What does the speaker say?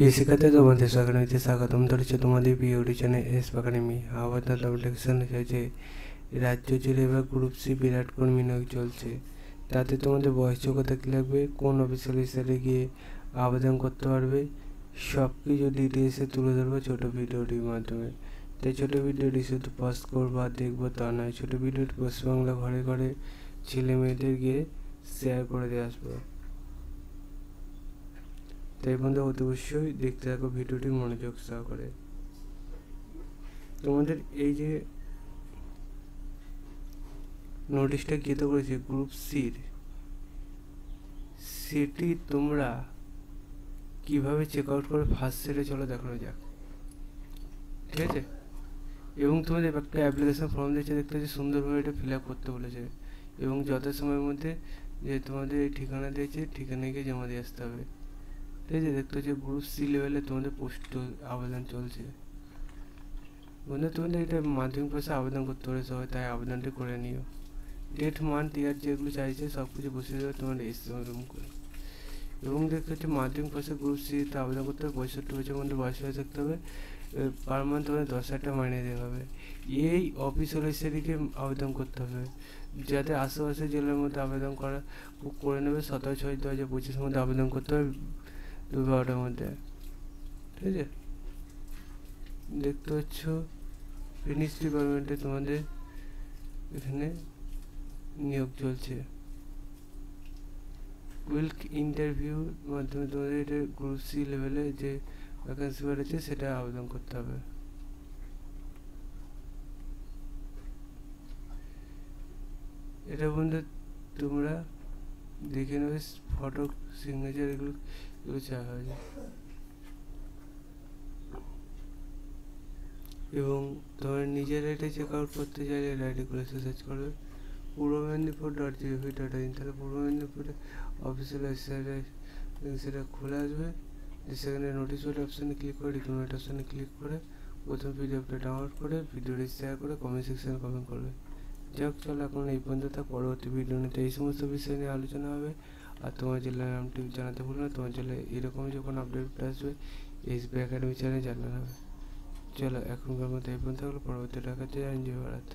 প্রিয় শিক্ষার্থী, তোমাদের একাডেমিতে স্বাগতম ধরেছে তোমাদের প্রিয় চ্যানেল এস একাডেমি। আবার নোটিফিকেশন এসেছে, রাজ্য জুড়ে এবার গ্রুপ সি বিরাট কর্মী নিয়োগ চলছে। তাতে তোমাদের বয়স যোগ্যতা কী লাগবে, কোন অফিসিয়াল হিসাবে গিয়ে আবেদন করতে পারবে, সব কিছু ডিটেলসে তুলে ধরবো ছোটো ভিডিওটির মাধ্যমে। তাই ছোটো ভিডিওটি শুধু পজ করবো আর দেখবো তা নয়, ছোটো ভিডিওটি পশ্চিমবাংলা ঘরে ঘরে ছেলে মেয়েদের গিয়ে শেয়ার করে দিয়ে আসবো। তাই বন্ধু অবশ্যই দেখতে থাকো ভিডিওটি মনোযোগ সহকারে। তোমাদের এই যে নোটিশটা গীত করেছে গ্রুপ সির, সেটি তোমরা কিভাবে চেক আউট করে ফার্স্ট সেটে চলো দেখানো যাক, ঠিক আছে? এবং তোমাদের একটা অ্যাপ্লিকেশন ফর্ম দিয়েছে, দেখতে হচ্ছে সুন্দরভাবে এটা ফিল আপ করতে বলেছে এবং যত সময়ের মধ্যে যে তোমাদের এই ঠিকানা দিয়েছে ঠিকানায় গিয়ে জমা দিয়ে আসতে হবে, ঠিক আছে? দেখতে হচ্ছে গ্রুপ সি লেভেলে তোমাদের পোস্ট আবেদন চলছে। বন্ধু তোমাদের এটা মাধ্যমিক পাশে আবেদন করতে পারে সবাই, তাই আবেদনটি করে নিও। ডেট, মান্থ, ইয়ার যেগুলো চাইছে সব কিছু বসে দেবে তোমার এসএম করে। এবং দেখতে হচ্ছে মাধ্যমিক পাশে গ্রুপ সিতে আবেদন করতে হবে, 65 বছরের মধ্যে বয়স হয়ে থাকতে হবে, পার মান্থ তোমাদের 10,000 টাকা মাইনে দেওয়া হবে। এই অফিসিয়াল হিসেবে আবেদন করতে হবে, যাতে আশেপাশে জেলার মধ্যে আবেদন করে নেবে। 17/6/2025 মধ্যে আবেদন করতে হবে 2-12টার মধ্যে, ঠিক আছে? দেখতে পাচ্ছ ফিনিশ ডিপার্টমেন্টে তোমাদের এখানে নিয়োগ চলছে। উইলক ইন্টারভিউর মাধ্যমে তোমাদের এটা গ্রুপ সি লেভেলে যে ভ্যাকেন্সি বেরোচ্ছে সেটা আবেদন করতে হবে। এটা বন্ধু তোমরা দেখে নেবে, ফটো, সিগনেচার এগুলো চাওয়া হয়েছে। এবং তোমার নিজের এটা চেক আউট করতে চাইলে এটা আইডি করে সার্চ করবে purbomendipuর.gov.in, তাহলে পূর্ব মেদিনীপুরে অফিসিয়াল ওয়েবসাইটে সেটা খুলে আসবে। সেখানে নোটিশ বোর্ড অপশানে ক্লিক করে রিকমেন্ড অপশানে ক্লিক করে প্রথম পিডিএফটা ডাউনলোড করে ভিডিওটি শেয়ার করে কমেন্ট সেকশানে কমেন্ট করবে। যাক, চলো এখন এই পর্যন্ত, পরবর্তী ভিডিও নিতে এই সমস্ত বিষয় নিয়ে আলোচনা হবে। আর তোমার জেলার নামটি জানাতে ভুলো না, তোমার জেলায় এরকম যখন আপডেট আসবে এসবি একাডেমি চ্যানেলে জানানো হবে। চলো এখনকার মতো এই পর্যন্ত, পরবর্তী টাকা চাই। জয় ভারত।